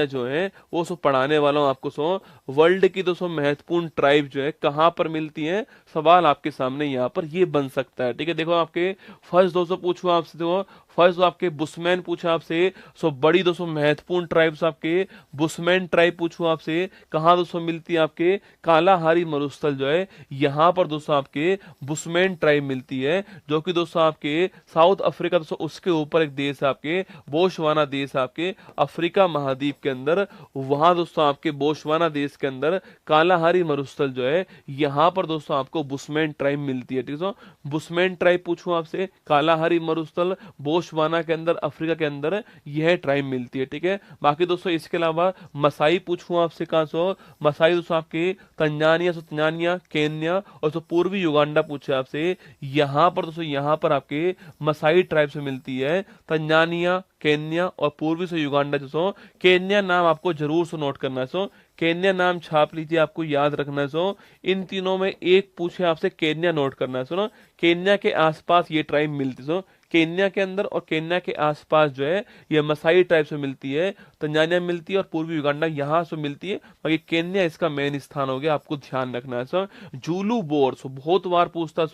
जो है वो सो पढ़ाने वाला हूँ आपको। सो वर्ल्ड की दोस्तों महत्वपूर्ण ट्राइब जो है कहाँ पर मिलती है, सवाल आपके सामने यहाँ पर ये बन सकता है। ठीक है, देखो आपके फर्स्ट दोस्तों पूछूं आपसे, देखो फर्स्ट आपके बुशमैन पूछा आपसे। सो बड़ी दोस्तों महत्वपूर्ण ट्राइब्स आपके बुशमैन ट्राइब पूछूं आपसे, कहाँ दोस्तों मिलती है, आपके कालाहारी मरुस्थल जो है यहाँ पर दोस्तों आपके बुशमैन ट्राइब मिलती है, जो कि दोस्तों आपके साउथ अफ्रीका दोस्तों उसके ऊपर एक देश है आपके बोशवाना देश है आपके अफ्रीका महाद्वीप के अंदर। वहां दोस्तों आपके बोशवाना देश के अंदर कालाहारी मरुस्थल जो है यहाँ पर दोस्तों आपको बुशमैन ट्राइब मिलती है। ठीक है, बुशमैन ट्राइब पूछूं आपसे, कालाहारी मरुस्थल बोशवाना के अंदर अफ्रीका के अंदर यह ट्राइब मिलती है। ठीक है, बाकी दोस्तों इसके अलावा मसाई पूछूं आपसे, कहां सो मसाई दोस्तों आपके तंजानिया, सो तंजानिया केन्या और सो पूर्वी युगांडा पूछे आपसे, यहाँ पर दोस्तों यहाँ पर आपके मसाई ट्राइब से मिलती है तंजानिया, केन्या और पूर्वी से युगांडा। जो केन्या नाम आपको जरूर से नोट करना है। केन्या नाम छाप लीजिए, आपको याद रखना है। इन तीनों में एक पूछे आपसे, केन्या नोट करना है। सुनो, केन्या के आसपास ये ट्राइब मिलती है। केन्या के अंदर और केन्या के आसपास जो है ये मसाई ट्राइब से मिलती है, तंजानिया मिलती है और पूर्वी युगांडा यहाँ से मिलती है। बाकी केन्या इसका मेन स्थान हो गया, आपको ध्यान रखना है। जूलू बोर, बहुत बार पूछता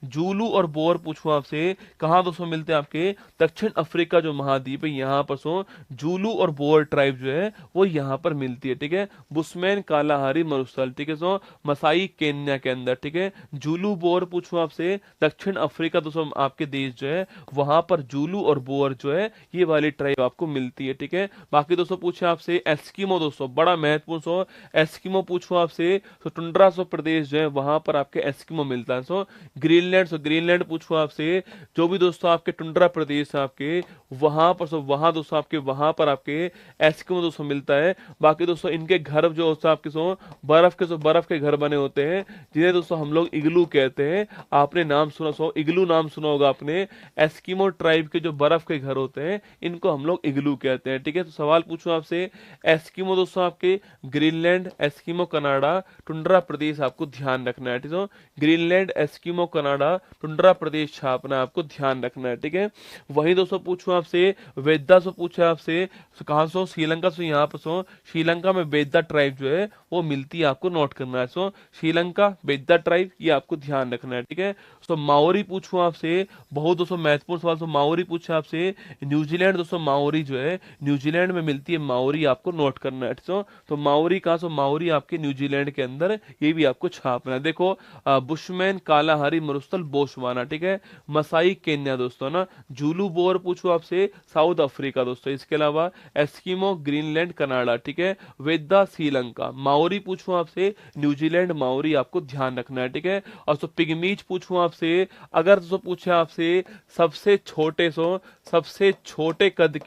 जूलू और बोर पूछूं आपसे, कहाँ दोस्तों मिलते हैं, आपके दक्षिण अफ्रीका जो महाद्वीप है यहाँ पर जूलू और बोर ट्राइब जो है वो यहाँ पर मिलती है। ठीक है, बुशमैन कालाहारी मरुस्थल, ठीक है, मसाई केन्या के अंदर। ठीक है, जूलू बोर पूछूं आपसे, दक्षिण अफ्रीका दोस्तों आपके देश जो है वहां पर जूलू और बोर जो है ये वाली ट्राइब आपको मिलती है। ठीक है, बाकी दोस्तों पूछे आपसे एस्किमो, दोस्तों बड़ा महत्वपूर्ण एस्किमो पूछो आपसे, टुंड्रा प्रदेश जो है वहां पर आपके एस्किमो मिलता है। ग्रीनलैंड, ग्रीनलैंड पूछो आपसे, जो भी दोस्तों आपके टुंड्रा प्रदेश है आपके वहां पर वहां दोस्तों आपके वहां पर आपके एस्किमो दोस्तों मिलता है। बाकी दोस्तों इनके घर जो होता है आपके बर्फ के घर बने होते हैं, जिन्हें दोस्तों हम लोग इग्लू कहते हैं। आपने नाम सुना, इग्लू नाम सुना होगा आपने। एस्किमो ट्राइब के जो बर्फ के घर होते हैं इनको हम लोग इग्लू कहते हैं। ठीक है, तो सवाल पूछूं आपसे, एस्किमो दोस्तों आपके ग्रीनलैंड, एस्किमो कनाडा, टुंड्रा प्रदेश आपको ध्यान रखना है। ठीक है, ग्रीनलैंड, एस्किमो कनाडा, टुंड्रा प्रदेश छापना आपको ध्यान रखना है। ठीक है, वही दोस्तों पूछूं आपसे, वेदा से पूछा आपसे, कहां श्रीलंका से, यहाँ पर श्रीलंका में वेदा ट्राइब जो है वो मिलती है, आपको नोट करना है। श्रीलंका वेदा ट्राइब ये आपको ध्यान रखना है। ठीक है, माओरी पूछूं आपसे, बहुत दोस्तों महत्वपूर्ण सवाल। माओरी पूछा आपसे, न्यूजीलैंड दोस्तों माओरी जो है न्यूजीलैंड में मिलती है, माओरी आपको नोट करना है। तो माओरी कहां माओरी आपके न्यूजीलैंड के अंदर, ये भी आपको छापना है। देखो बुशमैन कालाहारी मरुस्थल बोशवाना, ठीक है, मसाई केन्या दोस्तों ना, जूलू बोर पूछो आपसे साउथ अफ्रीका दोस्तों, इसके अलावा एस्किमो ग्रीनलैंड कनाडा, ठीक है, वेदा श्रीलंका, माओरी पूछूं आपसे न्यूजीलैंड माओरी आपको ध्यान रखना है। ठीक है, और पिगमीज पूछूं आपसे, अगर पूछे आपसे सबसे छोटे कद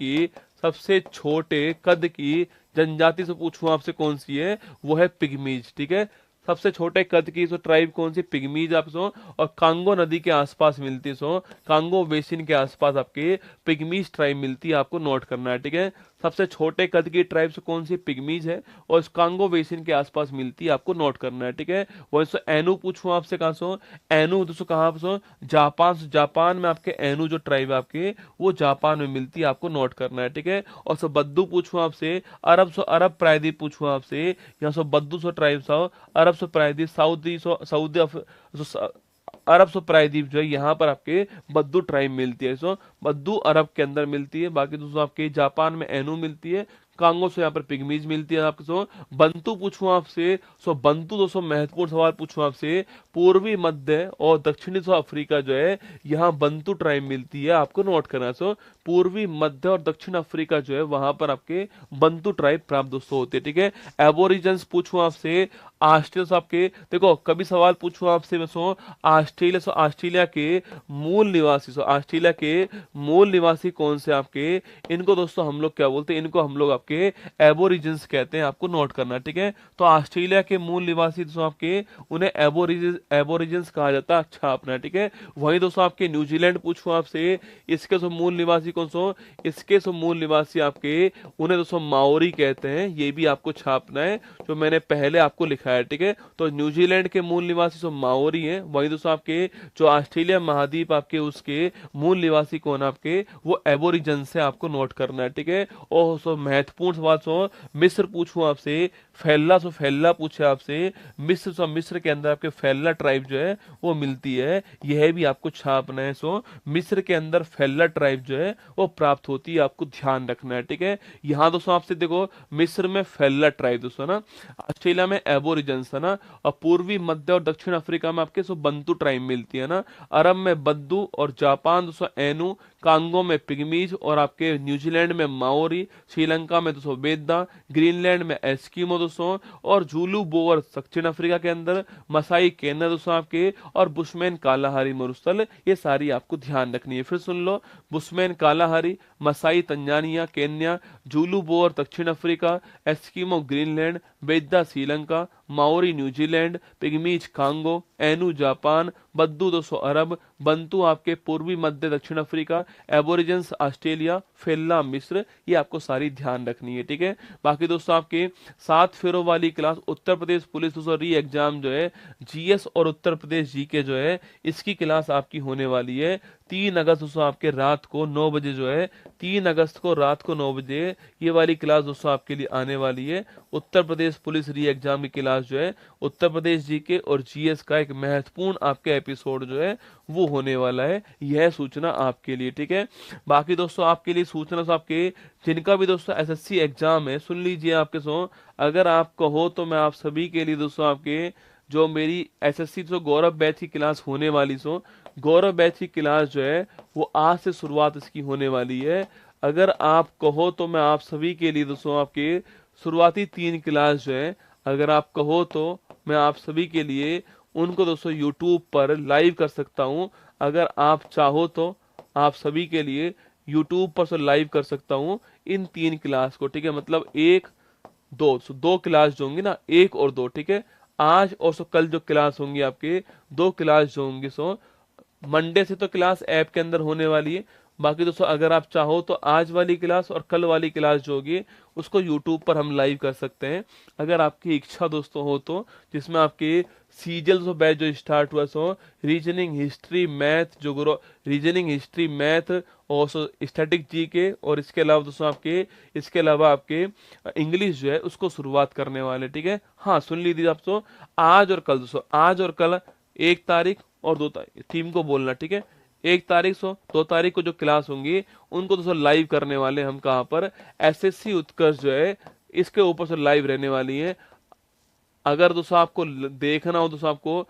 की जनजाति से पूछूं आपसे कौन सी है, वो है पिगमीज। ठीक है, सबसे छोटे कद की ट्राइब कौन सी, पिगमीज आप और कांगो नदी के आसपास मिलती है। कांगो बेसिन के आसपास आपके पिगमीज ट्राइब मिलती है, आपको नोट करना है। ठीक है, सबसे छोटे कद की ट्राइब से कौन सी, पिगमीज है और कांगो बेसिन के आसपास मिलती है, आपको नोट करना है। ठीक है, वही एनु पूछूं आपसे, कहां एनु दोस्तों कहां जापान, जापान में आपके एनु जो ट्राइब आपके वो जापान में मिलती है, आपको नोट करना है। ठीक है, और बद्दू पूछूं आपसे, अरब प्रायद्वीप पूछूं आपसे, यहाँ बद्दू ट्राइब अरब प्रायद्वीप अरब प्रायद्वीप जो है यहाँ पर आपके बद्दू ट्राइब मिलती है। बद्दू अरब के अंदर मिलती है। बाकी दोस्तों आपके जापान में एनु मिलती है, कांगो से यहाँ पर पिगमीज मिलती है आपके। बंतु पूछूं आपसे, बंतु दोस्तों महत्वपूर्ण सवाल पूछूं आपसे, पूर्वी मध्य और दक्षिणी अफ्रीका जो है यहाँ बंतु ट्राइब मिलती है, आपको नोट करना है। पूर्वी मध्य और दक्षिण अफ्रीका जो है वहां पर आपके बंतु ट्राइब प्राप्त दोस्तों होते हैं। ठीक है, एबोरिजन्स पूछूं आपसे, ऑस्ट्रेलिया आपके, देखो कभी सवाल पूछूं आपसे ऑस्ट्रेलिया के मूल निवासी कौन से आपके, इनको दोस्तों हम लोग क्या बोलते हैं, इनको हम लोग आपके एबोरिजिन्स कहते हैं, आपको नोट करना है। ठीक है, तो ऑस्ट्रेलिया के मूल निवासी दोस्तों आपके उन्हें एबोरिजिन्स कहा जाता है, अच्छा अपना। ठीक है, वही दोस्तों आपके न्यूजीलैंड पूछूं आपसे, इसके मूल निवासी कौन सो, इसके मूल निवासी आपके उन्हें दोस्तों माओरी कहते हैं, ये भी आपको छापना है जो मैंने पहले आपको लिखा है। ठीक है, तो न्यूजीलैंड के मूल निवासी माओरी हैं, वही दोस्तों आपके जो ऑस्ट्रेलिया महाद्वीप आपके उसके मूल निवासी कौन आपके, वो एबोरिजिन्स से आपको नोट करना है। ठीक है, और महत्वपूर्ण महत्वपूर्ण सवाल सो मिस्र पूछूं आपसे, फैला सो फैला पूछे आपसे, मिस्र सो मिस्र के अंदर आपके फैला ट्राइब जो है वो मिलती है, यह भी आपको छापना है। सो मिस्र के अंदर फैला ट्राइब जो है वो प्राप्त होती है, आपको ध्यान रखना है, ठीक है। यहाँ दोस्तों आपसे देखो मिस्र में फैला ट्राइब दोस्तों ना, ऑस्ट्रेलिया में एबोरिजन्स है ना, और पूर्वी मध्य और दक्षिण अफ्रीका में आपके सो बंतु ट्राइब मिलती है ना, अरब में बद्दू और जापान दोस्तों एनु, कांगो में पिग्मीज और आपके न्यूजीलैंड में माओरी, श्रीलंका में दोस्तों बेद्दा, ग्रीनलैंड में एस्किमो दोस्तों, और जूलू बोअर दक्षिण अफ्रीका के अंदर, मसाई केन्या दोस्तों आपके, और बुशमैन कालाहारी मरुस्थल, ये सारी आपको ध्यान रखनी है। फिर सुन लो, Bushman Kalahari, Masai Tanzania Kenya, Zulu Boer दक्षिण Africa, Eskimo Greenland, Vedda Sri Lanka, Maori New Zealand, Pygmies Congo, Ainu Japan, बद्दू दोस्तों अरब, बंतू आपके पूर्वी मध्य दक्षिण अफ्रीका, एबोरिजिन्स ऑस्ट्रेलिया, फेल्ला मिस्र, ये आपको सारी ध्यान रखनी है, ठीक है। बाकी दोस्तों आपके 7 फेरों वाली क्लास उत्तर प्रदेश पुलिस दोस्तों री एग्जाम जो है जीएस और उत्तर प्रदेश जीके जो है इसकी क्लास आपकी होने वाली है 3 अगस्त दोस्तों आपके रात को 9 बजे जो है 3 अगस्त को रात को 9 बजे ये वाली क्लास दोस्तों आपके लिए आने वाली है। उत्तर प्रदेश पुलिस री एग्जाम की क्लास जो है उत्तर प्रदेश जीके और जीएस का एक महत्वपूर्ण आपके एपिसोड जो है वो होने वाला है, यह सूचना आपके लिए, ठीक है। बाकी दोस्तों आपके लिए सूचना तो आपके जिनका भी दोस्तों एसएससी एग्जाम है सुन लीजिए आपके सो, अगर आप कहो तो मैं आप सभी के लिए दोस्तों आपके जो मेरी एसएससी तो गौरव बैच की क्लास होने वाली सो, गौरव बैच की क्लास जो है वो आज से शुरुआत इसकी होने वाली है। अगर आप कहो तो मैं आप सभी के लिए दोस्तों आपके शुरुआती 3 क्लास जो है अगर आप कहो तो मैं आप सभी के लिए उनको दोस्तों यूट्यूब पर लाइव कर सकता हूं। अगर आप चाहो तो आप सभी के लिए यूट्यूब पर से लाइव कर सकता हूं इन 3 क्लास को, ठीक है। मतलब 1 2 2 क्लास जो होंगी ना 1 और 2, ठीक है। आज और सो कल जो क्लास होंगी आपके 2 क्लास जो होंगी सो मंडे से तो क्लास ऐप के अंदर होने वाली है। बाकी दोस्तों अगर आप चाहो तो आज वाली क्लास और कल वाली क्लास जो होगी उसको यूट्यूब पर हम लाइव कर सकते हैं अगर आपकी इच्छा दोस्तों हो तो, जिसमें आपके सीजल सो बैच जो स्टार्ट हुआ सो रीजनिंग हिस्ट्री मैथ जो रीजनिंग हिस्ट्री मैथ और सो स्टैटिक जीके और इसके अलावा दोस्तों आपके इसके अलावा आपके इंग्लिश जो है उसको शुरुआत करने वाले, ठीक है। हाँ सुन लीजिए आप तो आज और कल दोस्तों, आज और कल 1 तारीख और 2 तारीख टीम को बोलना, ठीक है। 1 तारीख सो 2 तारीख को जो क्लास होंगी उनको दोस्तों लाइव करने वाले हम कहाँ पर एसएससी उत्कर्ष जो है इसके ऊपर से लाइव रहने वाली है। अगर दोस्तों आपको देखना हो दोस्तों आपको